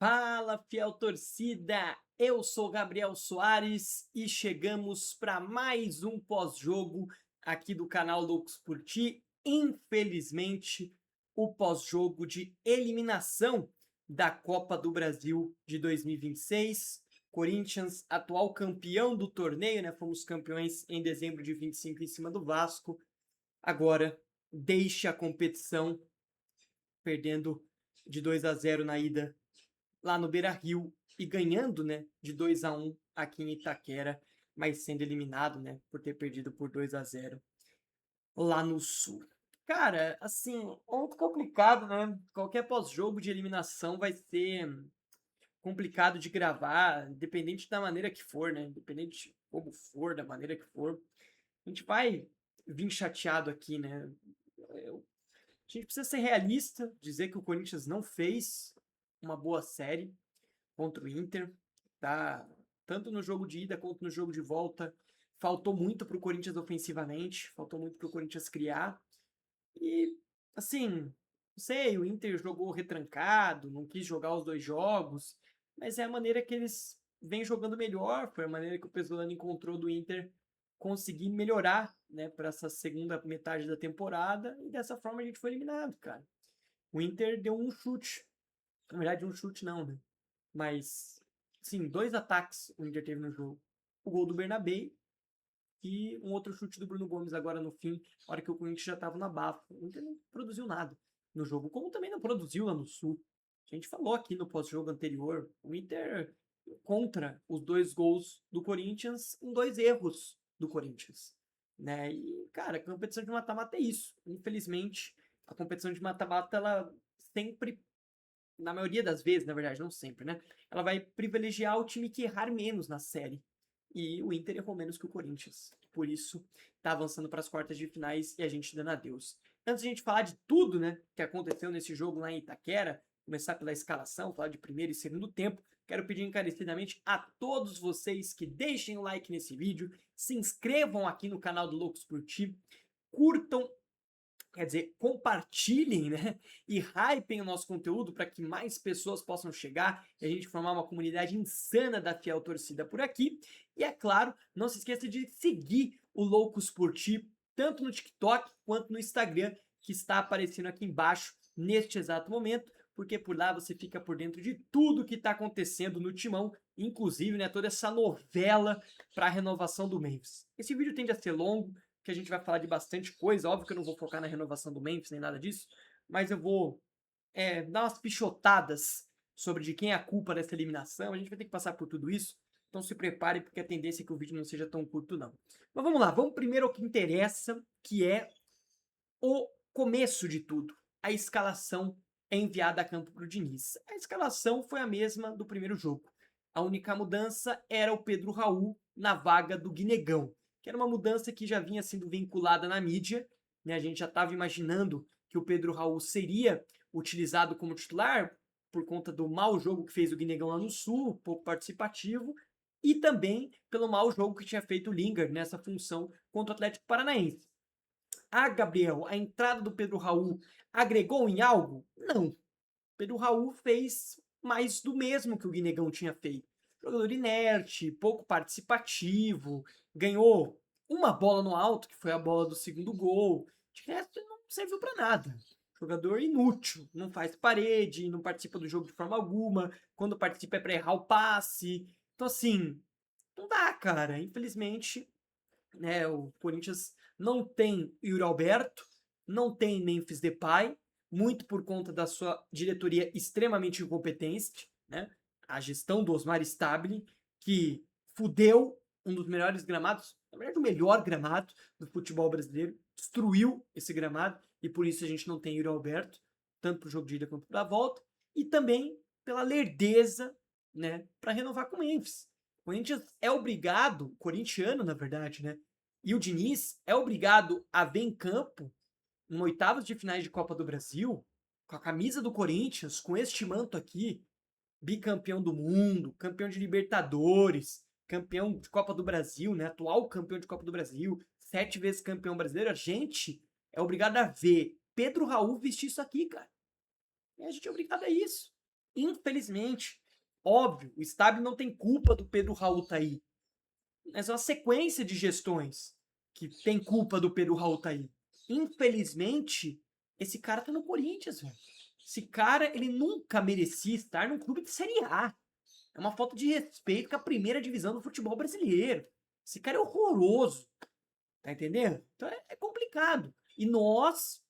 Fala, fiel torcida! Eu sou Gabriel Soares e chegamos para mais um pós-jogo aqui do canal Loucos por Ti. Infelizmente, o pós-jogo de eliminação da Copa do Brasil de 2026. Corinthians, atual campeão do torneio, né? Fomos campeões em dezembro de 25 em cima do Vasco. Agora, deixa a competição perdendo de 2-0 na ida lá no Beira-Rio e ganhando, né, de 2-1 aqui em Itaquera, mas sendo eliminado, né, por ter perdido por 2-0 lá no Sul. Cara, assim, muito complicado, né? Qualquer pós-jogo de eliminação vai ser complicado de gravar, independente da maneira que for, né? Independente de como for, da maneira que for. A gente vai vir chateado aqui, né? A gente precisa ser realista, dizer que o Corinthians não fez uma boa série contra o Inter, tá? Tanto no jogo de ida quanto no jogo de volta. Faltou muito pro Corinthians ofensivamente, faltou muito pro Corinthians criar. E, assim, não sei, o Inter jogou retrancado, não quis jogar os dois jogos, mas é a maneira que eles vêm jogando melhor, foi a maneira que o Pesolano encontrou do Inter conseguir melhorar, né, para essa segunda metade da temporada, e dessa forma a gente foi eliminado, cara. O Inter deu um chute, na verdade um chute não, né? Mas, sim, dois ataques o Inter teve no jogo. O gol do Bernabé e um outro chute do Bruno Gomes agora no fim, na hora que o Corinthians já estava na bafa. O Inter não produziu nada no jogo, como também não produziu lá no Sul. A gente falou aqui no pós-jogo anterior, o Inter contra os dois gols do Corinthians em dois erros do Corinthians. Né? E, cara, a competição de mata-mata é isso. Infelizmente, a competição de mata-mata, ela sempre, na maioria das vezes, na verdade, não sempre, né? Ela vai privilegiar o time que errar menos na série. E o Inter errou menos que o Corinthians. Por isso, tá avançando para as quartas de finais e a gente dando adeus. Antes de a gente falar de tudo, né, que aconteceu nesse jogo lá em Itaquera, começar pela escalação, falar de primeiro e segundo tempo, quero pedir encarecidamente a todos vocês que deixem o like nesse vídeo, se inscrevam aqui no canal do Loucos por Ti, curtam, quer dizer, compartilhem, né? E hypem o nosso conteúdo para que mais pessoas possam chegar e a gente formar uma comunidade insana da fiel torcida por aqui. E é claro, não se esqueça de seguir o Loucos por Ti, tanto no TikTok quanto no Instagram, que está aparecendo aqui embaixo neste exato momento, porque por lá você fica por dentro de tudo que está acontecendo no Timão, inclusive, né, toda essa novela para a renovação do Memphis. Esse vídeo tende a ser longo, que a gente vai falar de bastante coisa. Óbvio que eu não vou focar na renovação do Memphis nem nada disso, mas eu vou dar umas pichotadas sobre de quem é a culpa dessa eliminação. A gente vai ter que passar por tudo isso, então se prepare porque a tendência é que o vídeo não seja tão curto não. Mas vamos lá, vamos primeiro ao que interessa, que é o começo de tudo. A escalação é enviada a campo para o Diniz. A escalação foi a mesma do primeiro jogo. A única mudança era o Pedro Raul na vaga do Guinegão, que era uma mudança que já vinha sendo vinculada na mídia, né? A gente já estava imaginando que o Pedro Raul seria utilizado como titular por conta do mau jogo que fez o Guinegão lá no Sul, pouco participativo, e também pelo mau jogo que tinha feito o Lingard nessa função contra o Atlético Paranaense. Ah, Gabriel, a entrada do Pedro Raul agregou em algo? Não. Pedro Raul fez mais do mesmo que o Guinegão tinha feito. Jogador inerte, pouco participativo, ganhou uma bola no alto, que foi a bola do segundo gol. De resto, não serviu para nada. Jogador inútil, não faz parede, não participa do jogo de forma alguma. Quando participa é para errar o passe. Então, assim, não dá, cara. Infelizmente, né, o Corinthians não tem Yuri Alberto, não tem Memphis Depay, muito por conta da sua diretoria extremamente incompetente, né? A gestão do Osmar Stabile, que fudeu um dos melhores gramados, na verdade o melhor gramado do futebol brasileiro, destruiu esse gramado e por isso a gente não tem Yuri Alberto, tanto para o jogo de ida quanto para a volta, e também pela lerdeza, né, para renovar com o Memphis. O Corinthians é obrigado, corintiano na verdade, né? E o Diniz é obrigado a ver em campo, em oitavas de finais de Copa do Brasil, com a camisa do Corinthians, com este manto aqui, bicampeão do mundo, campeão de Libertadores, campeão de Copa do Brasil, né? Atual campeão de Copa do Brasil, 7 vezes campeão brasileiro. A gente é obrigado a ver Pedro Raul vestir isso aqui, cara. E a gente é obrigado a isso. Infelizmente, óbvio, o Stabile não tem culpa do Pedro Raul tá aí. Mas é uma sequência de gestões que tem culpa do Pedro Raul tá aí. Infelizmente, esse cara tá no Corinthians, velho. Esse cara, ele nunca merecia estar num clube de Série A. É uma falta de respeito com a primeira divisão do futebol brasileiro. Esse cara é horroroso. Tá entendendo? Então é complicado. E nós,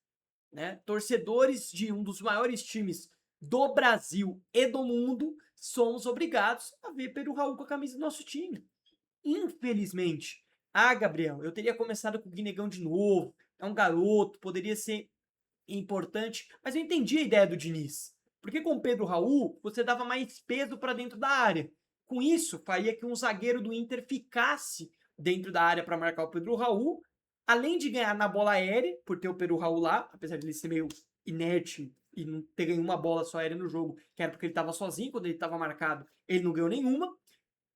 né, torcedores de um dos maiores times do Brasil e do mundo, somos obrigados a ver Pedro Raul com a camisa do nosso time. Infelizmente. Ah, Gabriel, eu teria começado com o Guinegão de novo. É um garoto, poderia ser importante. Mas eu entendi a ideia do Diniz. Porque com o Pedro Raul, você dava mais peso para dentro da área. Com isso, faria que um zagueiro do Inter ficasse dentro da área para marcar o Pedro Raul. Além de ganhar na bola aérea, por ter o Pedro Raul lá, apesar de ele ser meio inerte e não ter ganho uma bola só aérea no jogo, que era porque ele estava sozinho, quando ele estava marcado, ele não ganhou nenhuma.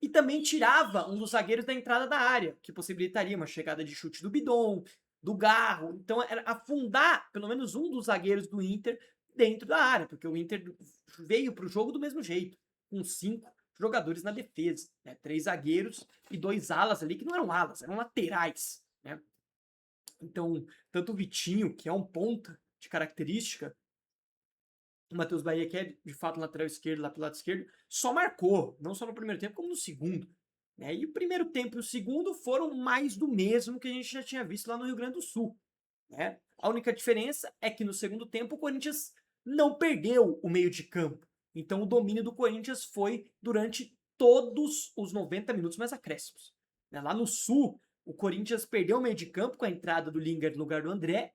E também tirava um dos zagueiros da entrada da área, que possibilitaria uma chegada de chute do Bidon, do Garro. Então era afundar pelo menos um dos zagueiros do Inter dentro da área, porque o Inter veio para o jogo do mesmo jeito, com 5 jogadores na defesa, né? 3 zagueiros e 2 alas ali, que não eram alas, eram laterais, né? Então, tanto o Vitinho, que é um ponta de característica, o Matheus Bahia, que é de fato lateral esquerdo, lá pelo lado esquerdo, só marcou, não só no primeiro tempo, como no segundo. Né? E o primeiro tempo e o segundo foram mais do mesmo que a gente já tinha visto lá no Rio Grande do Sul. Né? A única diferença é que no segundo tempo o Corinthians não perdeu o meio de campo. Então o domínio do Corinthians foi durante todos os 90 minutos mais acréscimos. Né? Lá no Sul, o Corinthians perdeu o meio de campo com a entrada do Lingard no lugar do André,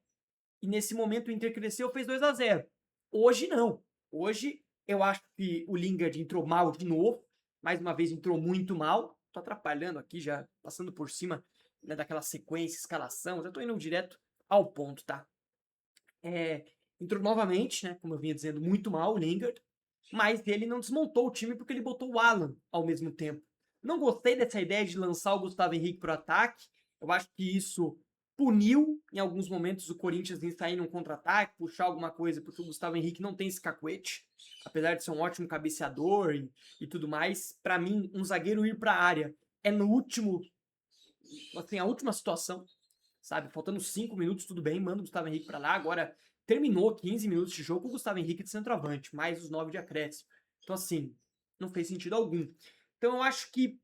e nesse momento o Inter cresceu, fez 2-0. Hoje não. Hoje eu acho que o Lingard entrou mal de novo. Mais uma vez entrou muito mal. Tô atrapalhando aqui, já passando por cima, né, daquela sequência, escalação. Já tô indo direto ao ponto, tá? Entrou novamente, né? Como eu vinha dizendo, muito mal o Lingard. Mas ele não desmontou o time porque ele botou o Alan ao mesmo tempo. Não gostei dessa ideia de lançar o Gustavo Henrique pro ataque. Eu acho que isso puniu em alguns momentos o Corinthians em sair num contra-ataque, puxar alguma coisa, porque o Gustavo Henrique não tem esse cacuete, apesar de ser um ótimo cabeceador e tudo mais. Para mim, um zagueiro ir para a área é no último, assim, a última situação, sabe? Faltando 5 minutos, tudo bem, manda o Gustavo Henrique para lá. Agora, terminou 15 minutos de jogo com o Gustavo Henrique de centroavante, mais os 9 de acréscimo. Então, assim, não fez sentido algum. Então, eu acho que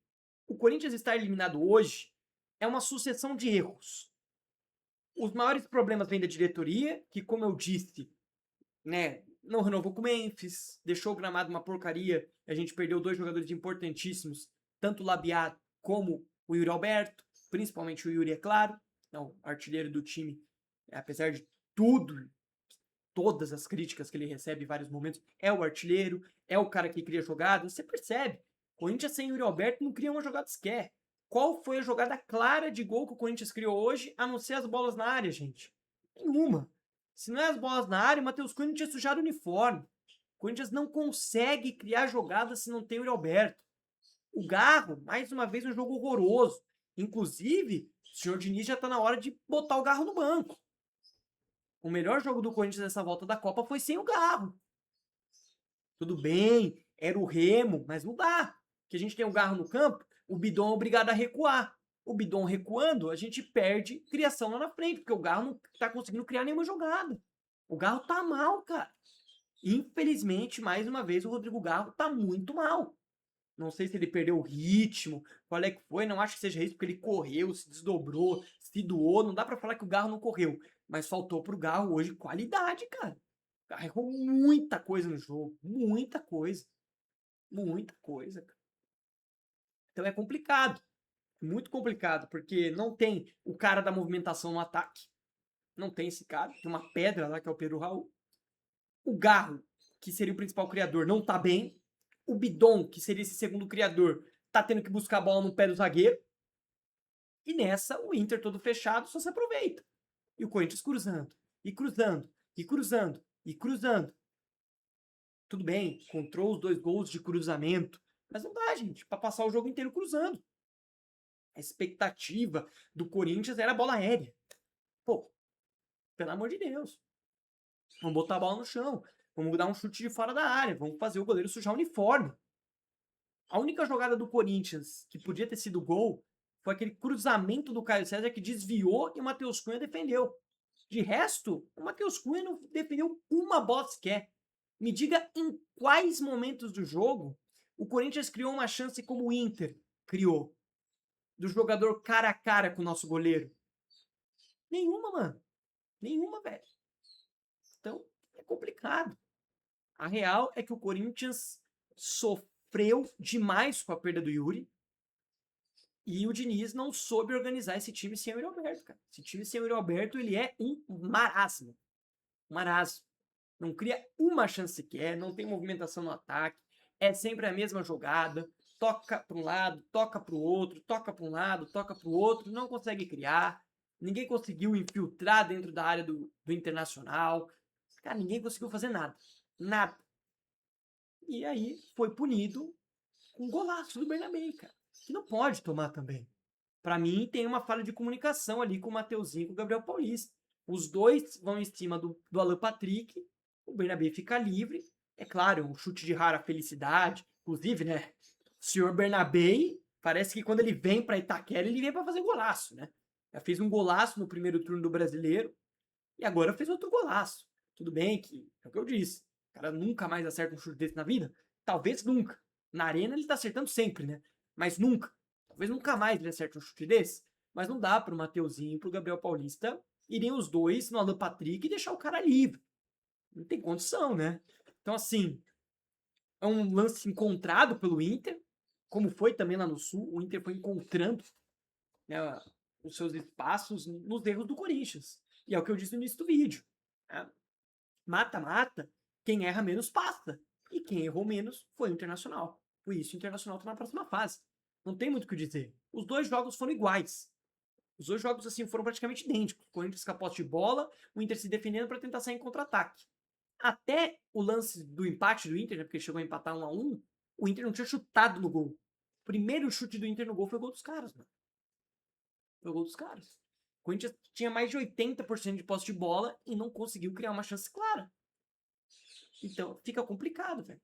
o Corinthians estar eliminado hoje é uma sucessão de erros. Os maiores problemas vêm da diretoria, que, como eu disse, né, não renovou com o Memphis, deixou o gramado uma porcaria, a gente perdeu 2 jogadores importantíssimos, tanto o Labiat como o Yuri Alberto, principalmente o Yuri, é claro, é o artilheiro do time, apesar de tudo, todas as críticas que ele recebe em vários momentos, é o artilheiro, é o cara que cria jogadas, você percebe, o Corinthians sem Yuri Alberto não cria uma jogada sequer. Qual foi a jogada clara de gol que o Corinthians criou hoje, a não ser as bolas na área, gente? Nenhuma. Se não é as bolas na área, o Matheus Cunha tinha sujado o uniforme. O Corinthians não consegue criar jogadas se não tem o Yuri Alberto. O Garro, mais uma vez, um jogo horroroso. Inclusive, o senhor Diniz já está na hora de botar o Garro no banco. O melhor jogo do Corinthians nessa volta da Copa foi sem o Garro. Tudo bem, era o Remo, mas não dá. Que a gente tem o Garro no campo, o Bidon é obrigado a recuar. O Bidon recuando, a gente perde criação lá na frente, porque o Garro não tá conseguindo criar nenhuma jogada. O Garro tá mal, cara. Infelizmente, mais uma vez, o Rodrigo Garro tá muito mal. Não sei se ele perdeu o ritmo, qual é que foi, não acho que seja isso, porque ele correu, se desdobrou, se doou, não dá pra falar que o Garro não correu, mas faltou pro Garro hoje qualidade, cara. O Garro errou muita coisa no jogo, muita coisa, cara. Então é complicado, muito complicado, porque não tem o cara da movimentação no ataque, não tem esse cara, tem uma pedra lá que é o Pedro Raul. O Garro, que seria o principal criador, não tá bem. O Bidon, que seria esse segundo criador, tá tendo que buscar a bola no pé do zagueiro. E nessa, o Inter todo fechado só se aproveita. E o Corinthians cruzando, e cruzando, e cruzando, e cruzando. Tudo bem, encontrou os 2 gols de cruzamento, mas não dá, gente, pra passar o jogo inteiro cruzando. A expectativa do Corinthians era a bola aérea. Pô, pelo amor de Deus. Vamos botar a bola no chão. Vamos dar um chute de fora da área, vamos fazer o goleiro sujar o uniforme. A única jogada do Corinthians que podia ter sido gol foi aquele cruzamento do Caio César que desviou e o Matheus Cunha defendeu. De resto, o Matheus Cunha não defendeu uma bola sequer. Me diga em quais momentos do jogo o Corinthians criou uma chance como o Inter criou. Do jogador cara a cara com o nosso goleiro. Nenhuma, mano. Nenhuma, velho. Então, é complicado. A real é que o Corinthians sofreu demais com a perda do Yuri. E o Diniz não soube organizar esse time sem o Yuri Alberto, cara. Esse time sem o Yuri Alberto, ele é um marasmo. Um marasmo. Não cria uma chance sequer, não tem movimentação no ataque. É sempre a mesma jogada. Toca para um lado, toca para o outro, toca para um lado, toca para o outro. Não consegue criar. Ninguém conseguiu infiltrar dentro da área do Internacional. Cara, ninguém conseguiu fazer nada. Nada. E aí foi punido com um golaço do Bernabé, cara. Que não pode tomar também. Pra mim, tem uma falha de comunicação ali com o Mateuzinho e com o Gabriel Paulista. Os dois vão em cima do Alan Patrick. O Bernabé fica livre. É claro, um chute de rara felicidade. Inclusive, né? O senhor Bernabé, parece que quando ele vem pra Itaquera, ele vem pra fazer golaço, né? Já fez um golaço no primeiro turno do Brasileiro. E agora fez outro golaço. Tudo bem que, é o que eu disse, o cara nunca mais acerta um chute desse na vida. Talvez nunca. Na arena ele tá acertando sempre, né? Mas nunca. Talvez nunca mais ele acerte um chute desse. Mas não dá pro Mateuzinho e pro Gabriel Paulista irem os dois no Alan Patrick e deixar o cara livre. Não tem condição, né? Então, assim, é um lance encontrado pelo Inter, como foi também lá no Sul. O Inter foi encontrando, né, os seus espaços nos erros do Corinthians. E é o que eu disse no início do vídeo. Né? Mata-mata, quem erra menos passa. E quem errou menos foi o Internacional. Por isso o Internacional está na próxima fase. Não tem muito o que dizer. Os dois jogos foram iguais. Os dois jogos assim foram praticamente idênticos. O Corinthians com a posse de bola, o Inter se defendendo para tentar sair em contra-ataque. Até o lance do empate do Inter, né, porque chegou a empatar 1-1, o Inter não tinha chutado no gol. O primeiro chute do Inter no gol foi o gol dos caras, mano. Foi o gol dos caras. O Corinthians tinha mais de 80% de posse de bola e não conseguiu criar uma chance clara. Então, fica complicado, velho.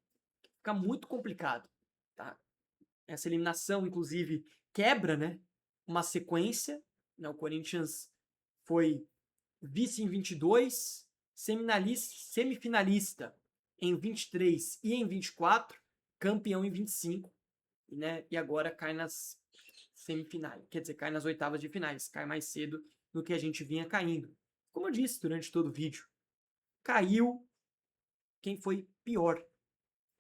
Fica muito complicado, tá? Essa eliminação, inclusive, quebra, né? Uma sequência. Né? O Corinthians foi vice em 22, semifinalista em 23 e em 24, campeão em 25, né? E agora cai nas semifinais. Quer dizer, cai nas oitavas de finais. Cai mais cedo do que a gente vinha caindo. Como eu disse durante todo o vídeo, caiu quem foi pior,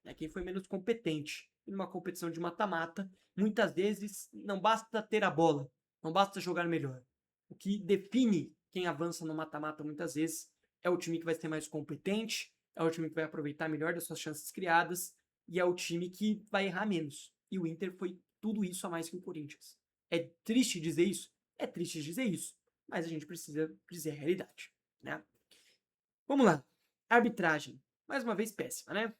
né? Quem foi menos competente. E numa competição de mata-mata, muitas vezes não basta ter a bola, não basta jogar melhor. O que define quem avança no mata-mata muitas vezes é o time que vai ser mais competente, é o time que vai aproveitar melhor das suas chances criadas e é o time que vai errar menos. E o Inter foi tudo isso a mais que o Corinthians. É triste dizer isso? É triste dizer isso, mas a gente precisa dizer a realidade, né? Vamos lá. Arbitragem. Mais uma vez péssima, né?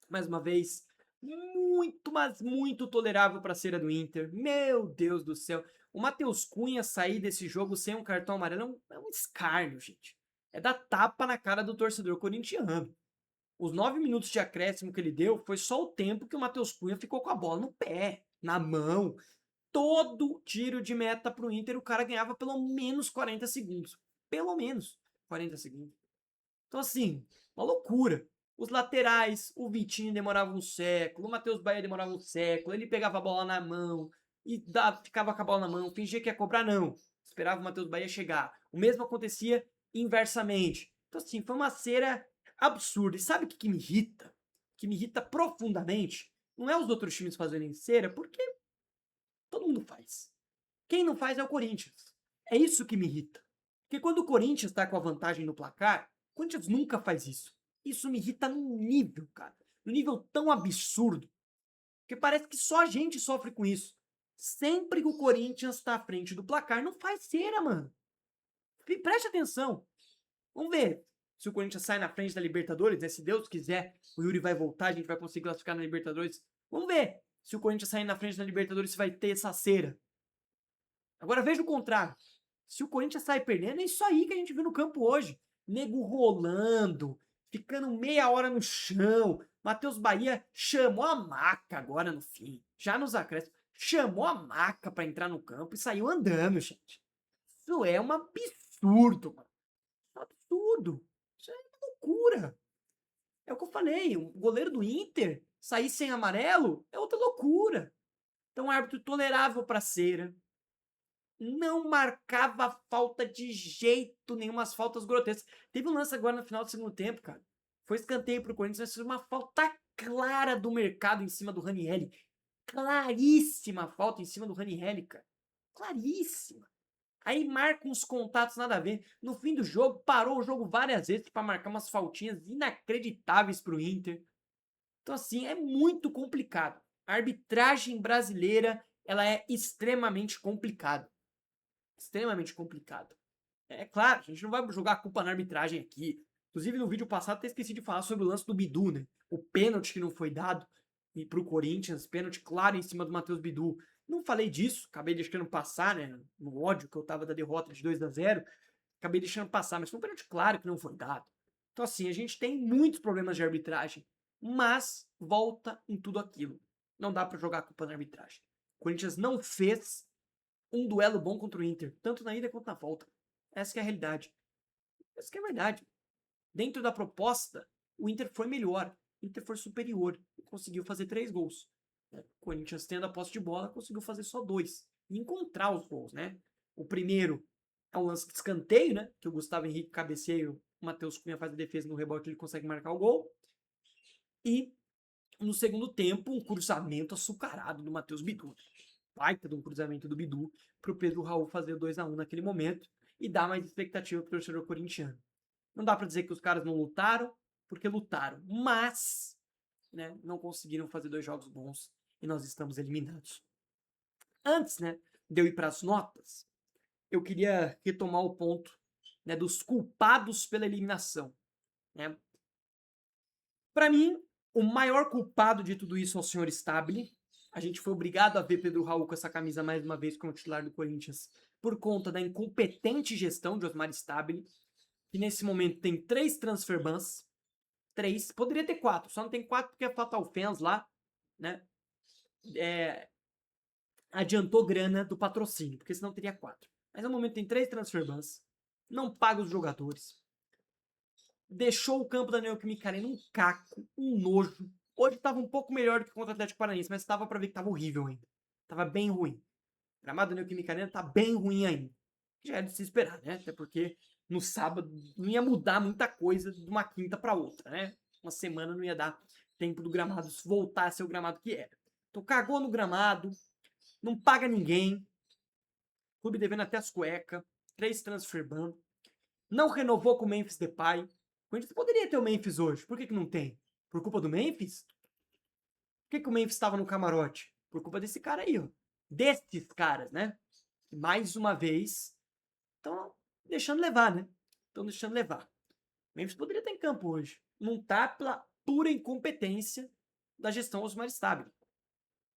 Mais uma vez, muito, mas muito tolerável para a cera do Inter. Meu Deus do céu. O Matheus Cunha sair desse jogo sem um cartão amarelo é um escárnio, gente. É dar tapa na cara do torcedor corintiano. Os 9 minutos de acréscimo que ele deu foi só o tempo que o Matheus Cunha ficou com a bola no pé, na mão. Todo tiro de meta pro Inter, o cara ganhava pelo menos 40 segundos. Pelo menos 40 segundos. Então, assim, uma loucura. Os laterais, o Vitinho demorava um século, o Matheus Bahia demorava um século, ele pegava a bola na mão e ficava com a bola na mão, fingia que ia cobrar, não. Esperava o Matheus Bahia chegar. O mesmo acontecia inversamente. Então, assim, foi uma cera absurda. E sabe o que me irrita? Que me irrita profundamente? Não é os outros times fazerem cera, porque todo mundo faz. Quem não faz é o Corinthians. É isso que me irrita. Porque quando o Corinthians está com a vantagem no placar, o Corinthians nunca faz isso. Isso me irrita num nível, cara. Num nível tão absurdo. Que parece que só a gente sofre com isso. Sempre que o Corinthians está à frente do placar, não faz cera, mano. Preste atenção. Vamos ver se o Corinthians sai na frente da Libertadores, né? Se Deus quiser, o Yuri vai voltar, a gente vai conseguir classificar na Libertadores. Vamos ver se o Corinthians sair na frente da Libertadores, se vai ter essa cera. Agora veja o contrário. Se o Corinthians sai perdendo, é isso aí que a gente viu no campo hoje. Nego rolando, ficando meia hora no chão. Matheus Bahia chamou a maca agora no fim, já nos acréscimos. Chamou a maca pra entrar no campo e saiu andando, gente. Isso é um absurdo, mano. Um absurdo. Isso é uma loucura. É o que eu falei, o goleiro do Inter sair sem amarelo é outra loucura. Então, um árbitro tolerável pra cera. Não marcava falta de jeito nenhum, umas faltas grotescas. Teve um lance agora no final do segundo tempo, cara. Foi escanteio pro Corinthians, mas foi uma falta clara do mercado em cima do Ranieri. Claríssima falta em cima do Ranieri, cara. Claríssima. Aí marca uns contatos nada a ver. No fim do jogo, parou o jogo várias vezes para marcar umas faltinhas inacreditáveis pro Inter. Então, assim, é muito complicado. A arbitragem brasileira, ela é extremamente complicada. Extremamente complicado. É claro, a gente não vai jogar a culpa na arbitragem aqui. Inclusive, no vídeo passado, até esqueci de falar sobre o lance do Bidu, né? O pênalti que não foi dado pro Corinthians, pênalti claro em cima do Matheus Bidu. Não falei disso, acabei deixando passar, né? No ódio que eu tava da derrota de 2-0, acabei deixando passar, mas foi um pênalti claro que não foi dado. Então, assim, a gente tem muitos problemas de arbitragem, mas volta em tudo aquilo. Não dá pra jogar a culpa na arbitragem. O Corinthians não fez um duelo bom contra o Inter, tanto na ida quanto na volta. Essa que é a realidade. Essa que é a verdade. Dentro da proposta, o Inter foi melhor. O Inter foi superior. E conseguiu fazer 3 gols. O Corinthians, tendo a posse de bola, conseguiu fazer só 2. E encontrar os gols, né? O primeiro é um lance de escanteio, né? Que o Gustavo Henrique cabeceia, o Matheus Cunha faz a defesa no rebote, ele consegue marcar o gol. E no segundo tempo, um cruzamento açucarado do Matheus Bidu. Baita de um cruzamento do Bidu pro Pedro Raul fazer 2-1 naquele momento e dar mais expectativa pro torcedor corintiano. Não dá para dizer que os caras não lutaram, porque lutaram, mas, né, não conseguiram fazer 2 jogos bons e nós estamos eliminados. Antes, né, de eu ir para as notas, eu queria retomar o ponto, né, dos culpados pela eliminação, né? Para mim, o maior culpado de tudo isso é o senhor Stabile. A gente foi obrigado a ver Pedro Raul com essa camisa mais uma vez como titular do Corinthians por conta da incompetente gestão de Osmar Stabile, que nesse momento tem 3 transfer bans. 3, poderia ter 4, só não tem 4 porque a Fatal Fans lá, né, adiantou grana do patrocínio, porque senão teria 4. Mas no momento tem 3 transfer bans, não paga os jogadores, deixou o campo da Neoquímica Arena um caco, um nojo. Hoje estava um pouco melhor do que contra o Atlético Paranaense, mas estava para ver que estava horrível ainda. Estava bem ruim. O gramado da Neoquímica Arena tá bem ruim ainda. Já era de se esperar, né? Até porque no sábado não ia mudar muita coisa de uma quinta para outra, né? Uma semana não ia dar tempo do gramado voltar a ser o gramado que era. Então cagou no gramado, não paga ninguém. Clube devendo até as cuecas, 3 transfer ban. Não renovou com o Memphis Depay. O Corinthians poderia ter o Memphis hoje. Por que não tem? Por culpa do Memphis? Por que o Memphis estava no camarote? Por culpa desse cara aí, ó. Destes caras, né? Mais uma vez, estão deixando levar, né? Estão deixando levar. O Memphis poderia estar em campo hoje. Não tá pela pura incompetência da gestão Osmar Stabile.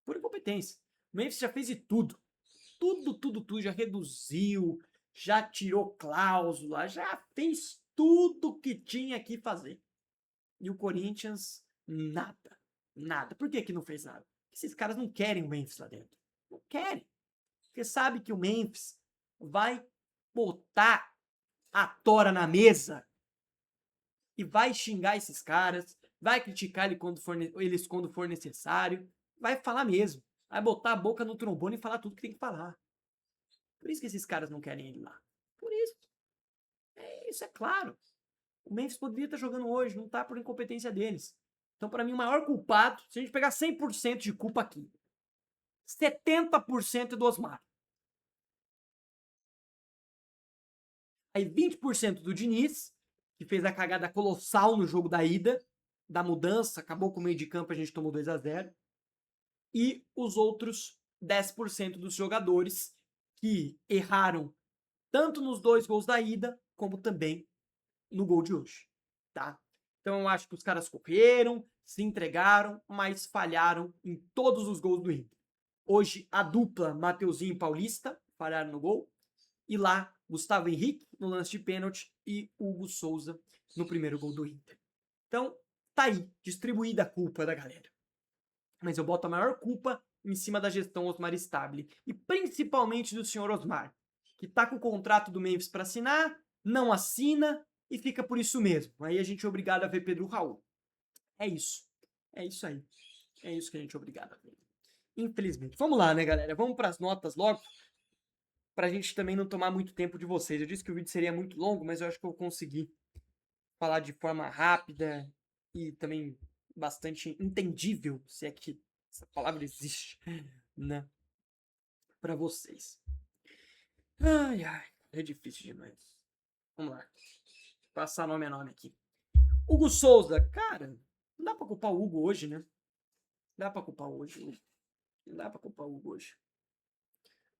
Pura incompetência. O Memphis já fez de tudo. Tudo. Já reduziu, já tirou cláusula, já fez tudo que tinha que fazer. E o Corinthians, nada. Nada. Por que não fez nada? Porque esses caras não querem o Memphis lá dentro. Não querem. Porque sabe que o Memphis vai botar a tora na mesa e vai xingar esses caras, vai criticar eles quando for necessário, vai falar mesmo. Vai botar a boca no trombone e falar tudo que tem que falar. Por isso que esses caras não querem ir lá. Por isso. Isso é claro. O Memphis poderia estar jogando hoje, não tá por incompetência deles. Então, para mim, o maior culpado, se a gente pegar 100% de culpa aqui, 70% é do Osmar. Aí 20% do Diniz, que fez a cagada colossal no jogo da ida, da mudança, acabou com o meio de campo, a gente tomou 2-0. E os outros 10% dos jogadores que erraram tanto nos 2 gols da ida, como também no gol de hoje, tá? Então eu acho que os caras correram, se entregaram, mas falharam em todos os gols do Inter. Hoje a dupla Mateuzinho e Paulista falharam no gol, e lá Gustavo Henrique no lance de pênalti e Hugo Souza no primeiro gol do Inter. Então, tá aí, distribuída a culpa da galera. Mas eu boto a maior culpa em cima da gestão Osmar Stabile. E principalmente do senhor Osmar, que tá com o contrato do Memphis para assinar, não assina e fica por isso mesmo. Aí a gente é obrigado a ver Pedro Raul. É isso. É isso aí. É isso que a gente é obrigado a ver. Infelizmente. Vamos lá, né, galera? Vamos para as notas logo, pra gente também não tomar muito tempo de vocês. Eu disse que o vídeo seria muito longo, mas eu acho que eu vou conseguir falar de forma rápida e também bastante entendível, se é que essa palavra existe, né, para vocês. Ai, ai, é difícil demais. Vamos lá. Passar nome a nome aqui. Hugo Souza, cara, não dá pra culpar o Hugo hoje, né? Dá pra culpar hoje. Não dá pra culpar o Hugo hoje.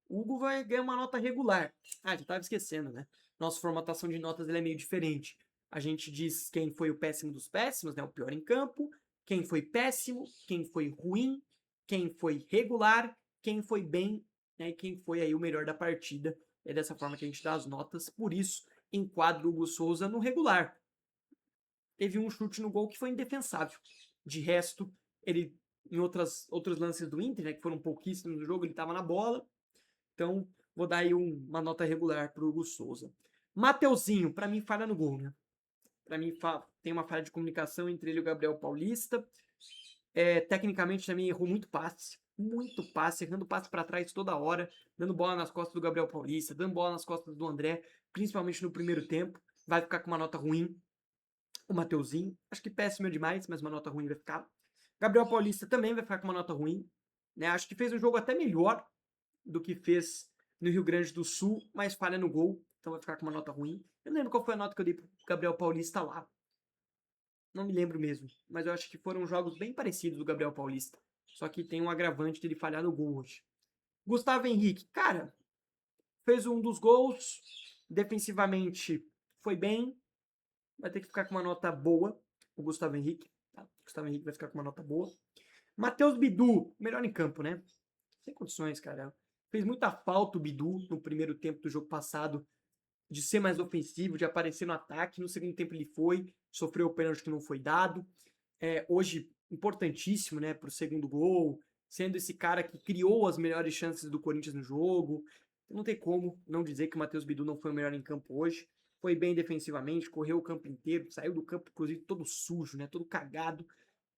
O Hugo vai ganhar uma nota regular. Ah, já tava esquecendo, né? Nossa formatação de notas ele é meio diferente. A gente diz quem foi o péssimo dos péssimos, né? O pior em campo, quem foi péssimo, quem foi ruim, quem foi regular, quem foi bem, né? E quem foi aí o melhor da partida. É dessa forma que a gente dá as notas. Por isso, enquadro o Hugo Souza no regular. Teve um chute no gol que foi indefensável. De resto, ele, em outros lances do Inter, né? Que foram pouquíssimos no jogo, ele estava na bola. Então, vou dar aí uma nota regular pro Hugo Souza. Mateuzinho, para mim, falha no gol, né? Para mim, tem uma falha de comunicação entre ele e o Gabriel Paulista. Tecnicamente, também errou muito passe, errando passe para trás toda hora, dando bola nas costas do Gabriel Paulista, dando bola nas costas do André, principalmente no primeiro tempo. Vai ficar com uma nota ruim. O Mateuzinho, acho que péssimo demais, mas uma nota ruim vai ficar. Gabriel Paulista também vai ficar com uma nota ruim. Né? Acho que fez um jogo até melhor do que fez no Rio Grande do Sul, mas falha no gol, então vai ficar com uma nota ruim. Eu não lembro qual foi a nota que eu dei pro Gabriel Paulista lá. Não me lembro mesmo, mas eu acho que foram jogos bem parecidos do Gabriel Paulista. Só que tem um agravante dele falhar no gol hoje. Gustavo Henrique, cara, fez um dos gols, defensivamente foi bem, vai ter que ficar com uma nota boa, o Gustavo Henrique. Tá? O Gustavo Henrique vai ficar com uma nota boa. Matheus Bidu, melhor em campo, né? Sem condições, cara. Fez muita falta o Bidu no primeiro tempo do jogo passado, de ser mais ofensivo, de aparecer no ataque. No segundo tempo ele foi, sofreu o pênalti que não foi dado. Hoje, importantíssimo, né, pro segundo gol, sendo esse cara que criou as melhores chances do Corinthians no jogo. Não tem como não dizer que o Matheus Bidu não foi o melhor em campo hoje. Foi bem defensivamente, correu o campo inteiro, saiu do campo, inclusive, todo sujo, né, todo cagado.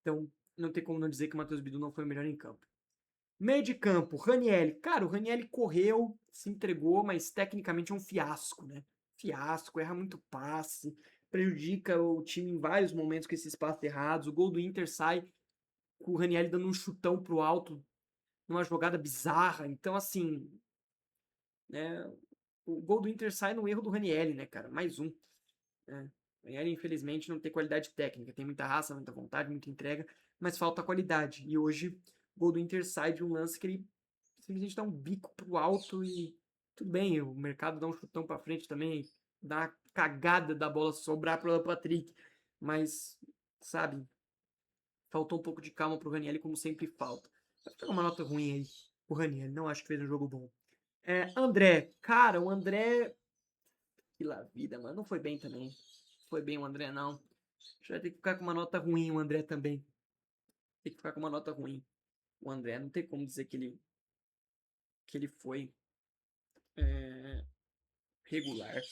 Então, não tem como não dizer que o Matheus Bidu não foi o melhor em campo. Meio de campo, Ranieri. Cara, o Ranieri correu, se entregou, mas tecnicamente é um fiasco, né? Fiasco, erra muito passe, prejudica o time em vários momentos com esses passes errados. O gol do Inter sai com o Ranieri dando um chutão pro alto numa jogada bizarra. Então, assim, né? O gol do Inter sai no erro do Ranieri, né, cara? Mais um. Né? O Ranieri, infelizmente, não tem qualidade técnica. Tem muita raça, muita vontade, muita entrega, mas falta qualidade. E hoje, o gol do Inter sai de um lance que ele simplesmente dá um bico pro alto e tudo bem, o mercado dá um chutão pra frente também, dá uma cagada da bola sobrar pro Patrick, mas, sabe, faltou um pouco de calma pro Ranieri, como sempre falta. Vai ficar uma nota ruim aí o Ranieri, não acho que fez um jogo bom. André, cara, o André, que lá vida, mano, não foi bem também. Não foi bem o André, não. Acho que vai ter que ficar com uma nota ruim o André também. Tem que ficar com uma nota ruim. O André, não tem como dizer que ele foi regular.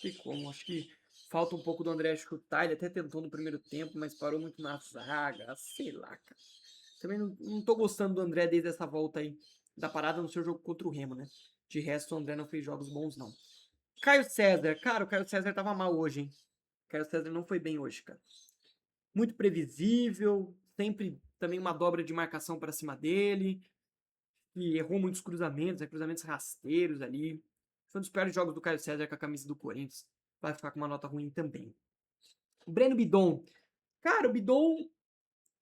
Tem como, acho que falta um pouco do André chutar. Ele até tentou no primeiro tempo, mas parou muito na zaga. Sei lá, cara. Também não tô gostando do André desde essa volta aí da parada no seu jogo contra o Remo, né? De resto, o André não fez jogos bons, não. Caio César. Cara, o Caio César tava mal hoje, hein? O Caio César não foi bem hoje, cara. Muito previsível. Sempre também uma dobra de marcação para cima dele. E errou muitos cruzamentos, cruzamentos rasteiros ali. Foi um dos piores jogos do Caio César com a camisa do Corinthians. Vai ficar com uma nota ruim também. O Breno Bidon. Cara, o Bidon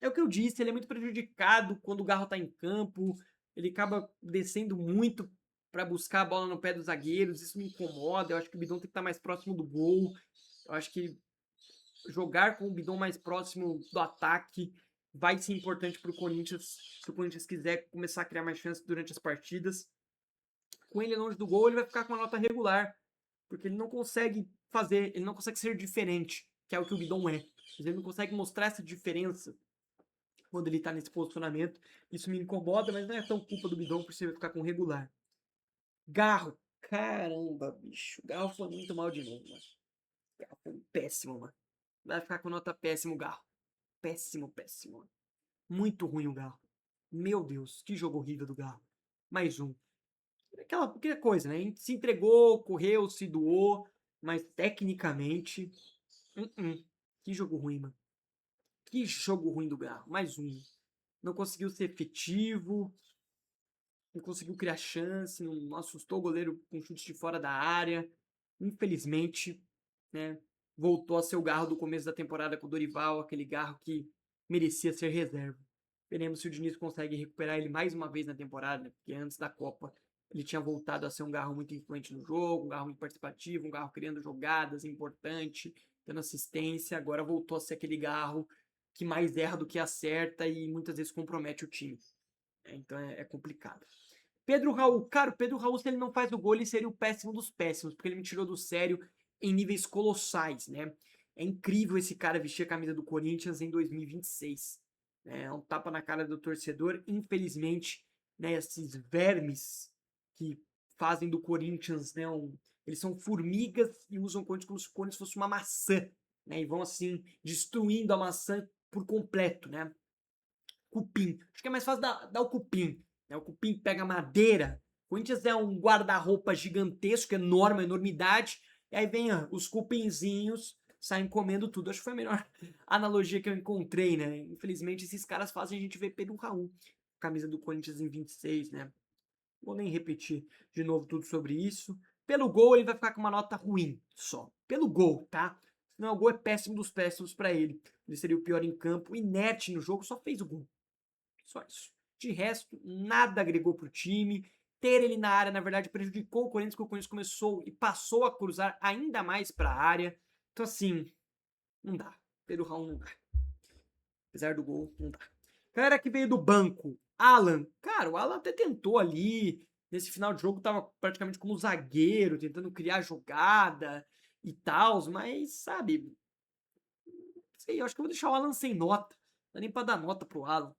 é o que eu disse, ele é muito prejudicado quando o Garro tá em campo. Ele acaba descendo muito para buscar a bola no pé dos zagueiros. Isso me incomoda. Eu acho que o Bidon tem que estar mais próximo do gol. Eu acho que jogar com o Bidon mais próximo do ataque vai ser importante para o Corinthians, se o Corinthians quiser começar a criar mais chances durante as partidas. Com ele longe do gol, ele vai ficar com uma nota regular, porque ele não consegue fazer, ele não consegue ser diferente, que é o que o Bidon é. Mas ele não consegue mostrar essa diferença quando ele tá nesse posicionamento. Isso me incomoda, mas não é tão culpa do Bidon por você ficar com regular. Garro. Caramba, bicho. O Garro foi muito mal de novo, mano. O Garro foi péssimo, mano. Vai ficar com nota péssimo o Garro. Péssimo, péssimo, mano. Muito ruim o Garro. Meu Deus, que jogo horrível do Garro. Mais um. Aquela coisa, né? A gente se entregou, correu, se doou, mas tecnicamente. Que jogo ruim, mano. Que jogo ruim do Garro. Mais um. Não conseguiu ser efetivo. Não conseguiu criar chance. Não assustou o goleiro com chute de fora da área. Infelizmente, né? Voltou a ser o Garro do começo da temporada com o Dorival. Aquele Garro que merecia ser reserva. Veremos se o Diniz consegue recuperar ele mais uma vez na temporada, né? Porque antes da Copa ele tinha voltado a ser um Garro muito influente no jogo, um Garro muito participativo, um Garro criando jogadas importante, dando assistência. Agora voltou a ser aquele Garro que mais erra do que acerta e muitas vezes compromete o time. Então é complicado. Pedro Raul, cara, o Pedro Raul, se ele não faz o gol, ele seria o péssimo dos péssimos, porque ele me tirou do sério em níveis colossais, né? É incrível esse cara vestir a camisa do Corinthians em 2026. Né? É um tapa na cara do torcedor. Infelizmente, né, esses vermes que fazem do Corinthians, né, eles são formigas e usam o Corinthians como se o Corinthians fosse uma maçã, né? E vão assim destruindo a maçã por completo, né? Cupim. Acho que é mais fácil dar o cupim. Né? O cupim pega madeira. O Corinthians é um guarda-roupa gigantesco, enorme, enormidade. E aí vem os cupinzinhos, saem comendo tudo. Acho que foi a melhor analogia que eu encontrei, né? Infelizmente, esses caras fazem a gente ver Pedro Raul. Camisa do Corinthians em 26, né? Vou nem repetir de novo tudo sobre isso. Pelo gol, ele vai ficar com uma nota ruim só. Pelo gol, tá? Senão o gol é péssimo dos péssimos para ele. Ele seria o pior em campo, inerte no jogo, só fez o gol. Só isso. De resto, nada agregou pro time. Ter ele na área, na verdade, prejudicou o Corinthians, porque o Corinthians começou e passou a cruzar ainda mais para a área. Então, assim, não dá. Pedro Raul não dá. Apesar do gol, não dá. Galera que veio do banco, Alan. Cara, o Alan até tentou ali. Nesse final de jogo, tava praticamente como zagueiro, tentando criar jogada e tal, mas, sabe, sei, eu acho que eu vou deixar o Alan sem nota. Não dá nem pra dar nota pro Alan.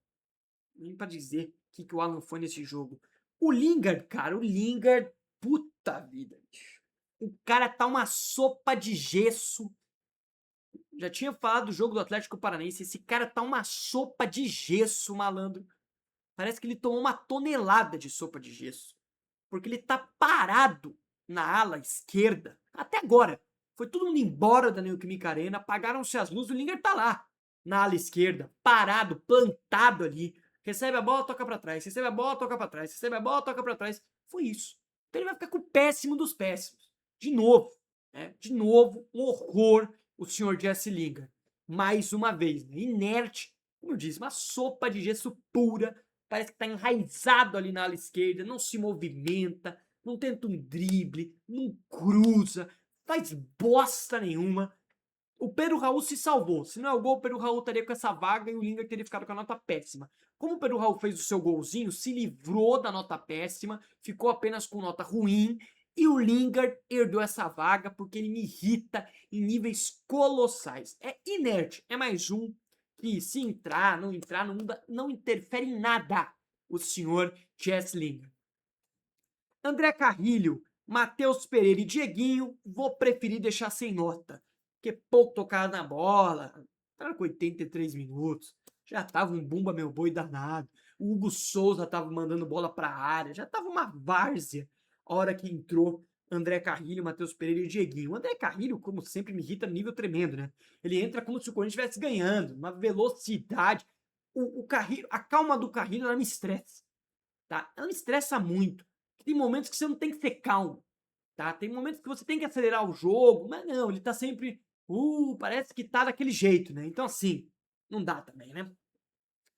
Nem pra dizer o que o Alan foi nesse jogo. O Lingard, cara, o Lingard, puta vida, bicho. O cara tá uma sopa de gesso. Já tinha falado do jogo do Atlético Paranaense. Esse cara tá uma sopa de gesso, malandro. Parece que ele tomou uma tonelada de sopa de gesso. Porque ele tá parado na ala esquerda. Até agora. Foi todo mundo embora da Neoquímica Arena. Apagaram-se as luzes. O Lingard tá lá. Na ala esquerda. Parado, plantado ali. Recebe a bola, toca pra trás. Recebe a bola, toca pra trás. Recebe a bola, toca pra trás. Foi isso. Então ele vai ficar com o péssimo dos péssimos. De novo. Né? De novo, um horror o senhor Jesse Lingard. Mais uma vez. Né? Inerte. Como eu disse, uma sopa de gesso pura. Parece que tá enraizado ali na ala esquerda. Não se movimenta. Não tenta um drible. Não cruza. Faz bosta nenhuma. O Pedro Raul se salvou. Se não é o gol, o Pedro Raul estaria com essa vaga e o Lingard teria ficado com a nota péssima. Como o Pedro Raul fez o seu golzinho, se livrou da nota péssima, ficou apenas com nota ruim, e o Lingard herdou essa vaga porque ele me irrita em níveis colossais. É inerte, é mais um que se entrar, não não interfere em nada o senhor Jess Lingard. André Carrilho, Matheus Pereira e Dieguinho, vou preferir deixar sem nota. Porque pouco tocado na bola, tava com 83 minutos, já tava um bumba meu boi danado, o Hugo Souza tava mandando bola pra área, já tava uma várzea a hora que entrou André Carrilho, Matheus Pereira e Dieguinho. O André Carrilho, como sempre, me irrita no nível tremendo, né? Ele entra como se o Corinthians estivesse ganhando, uma velocidade. O Carrilho, a calma do Carrilho, ela me estressa, tá? Ela me estressa muito. Tem momentos que você não tem que ser calmo, tá? Tem momentos que você tem que acelerar o jogo, mas não, ele tá sempre, parece que tá daquele jeito, né? Então assim, não dá também, né?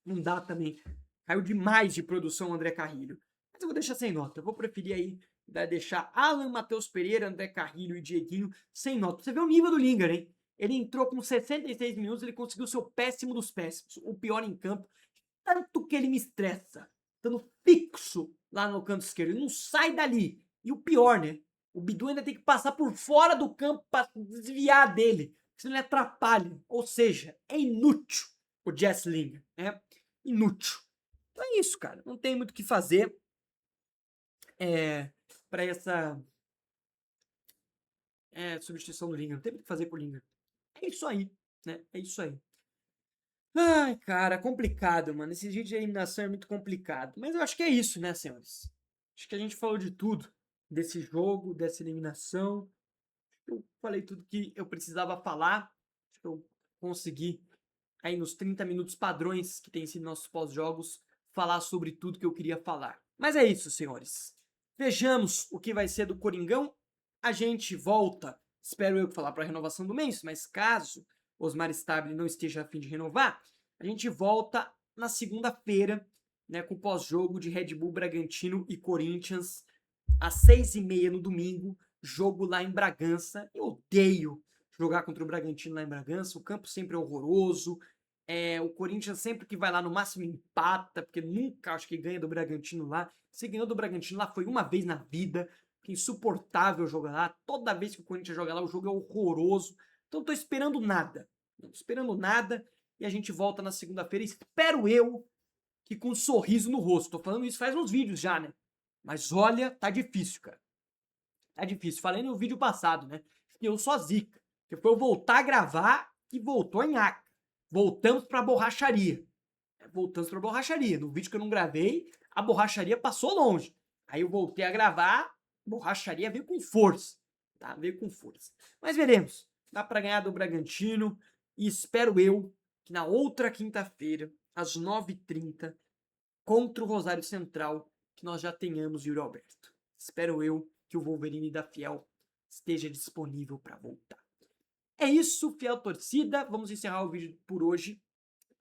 Não dá também. Caiu demais de produção o André Carrilho. Mas eu vou deixar sem nota. Eu vou preferir aí deixar Alan, Matheus Pereira, André Carrilho e Dieguinho sem nota. Você vê o nível do Lingard, hein? Ele entrou com 66 minutos, ele conseguiu ser o péssimo dos péssimos, o pior em campo. Tanto que ele me estressa, estando fixo lá no canto esquerdo. Ele não sai dali. E o pior, né? O Bidu ainda tem que passar por fora do campo para desviar dele. senão ele atrapalha. Ou seja, é inútil o Jesse Lingard, né? Inútil. Então é isso, cara. Não tem muito o que fazer para essa substituição do Lingard. Não tem muito o que fazer com o Lingard. É isso aí, né? É isso aí. Ai, cara, complicado, mano. Esse vídeo de eliminação é muito complicado. Mas eu acho que é isso, né, senhores? Acho que a gente falou de tudo. Desse jogo, dessa eliminação. Eu falei tudo que eu precisava falar. Acho que eu consegui, aí nos 30 minutos padrões que tem sido nossos pós-jogos, falar sobre tudo que eu queria falar. Mas é isso, senhores. Vejamos o que vai ser do Coringão. A gente volta, espero eu, falar para a renovação do mês, mas caso Osmar Stabile não esteja a fim de renovar, a gente volta na segunda-feira, né, com o pós-jogo de Red Bull Bragantino e Corinthians, às 6h30 no domingo, jogo lá em Bragança. Eu odeio jogar contra o Bragantino lá em Bragança, o campo sempre é horroroso, o Corinthians sempre que vai lá no máximo empata, porque nunca acho que ganha do Bragantino lá. Se ganhou do Bragantino lá foi uma vez na vida, que insuportável jogar lá. Toda vez que o Corinthians joga lá o jogo é horroroso. Então não tô esperando nada, não tô esperando nada, e a gente volta na segunda-feira, espero eu, que com um sorriso no rosto. Tô falando isso faz uns vídeos já, né? Mas olha, tá difícil, cara. Tá difícil. Falei no vídeo passado, né? Que eu sou zica. Que foi eu voltar a gravar e voltou em aca. Voltamos pra borracharia. Voltamos pra borracharia. No vídeo que eu não gravei, a borracharia passou longe. Aí eu voltei a gravar, borracharia veio com força. Tá? Veio com força. Mas veremos. Dá pra ganhar do Bragantino. E espero eu que na outra quinta-feira, às 9h30, contra o Rosário Central, que nós já tenhamos Yuri Alberto. Espero eu que o Wolverine da Fiel esteja disponível para voltar. É isso, fiel torcida. Vamos encerrar o vídeo por hoje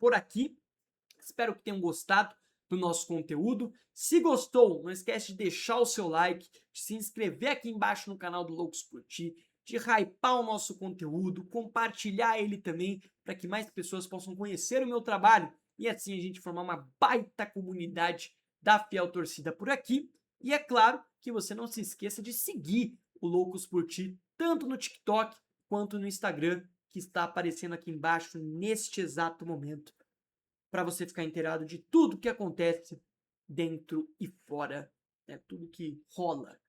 por aqui. Espero que tenham gostado do nosso conteúdo. Se gostou, não esquece de deixar o seu like, de se inscrever aqui embaixo no canal do Loucos por Ti, de hypar o nosso conteúdo, compartilhar ele também para que mais pessoas possam conhecer o meu trabalho e assim a gente formar uma baita comunidade da fiel torcida por aqui. E é claro que você não se esqueça de seguir o Loucos por Ti, tanto no TikTok quanto no Instagram, que está aparecendo aqui embaixo neste exato momento, para você ficar inteirado de tudo que acontece dentro e fora, né? Tudo que rola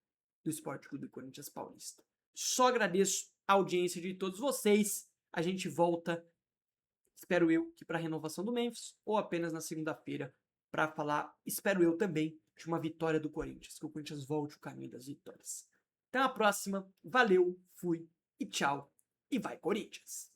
do Esporte Clube Corinthians Paulista. Só agradeço a audiência de todos vocês. A gente volta, espero eu, que para a renovação do Memphis, ou apenas na segunda-feira, para falar, espero eu também, de uma vitória do Corinthians, que o Corinthians volte o caminho das vitórias. Até a próxima, valeu, fui e tchau, e vai Corinthians!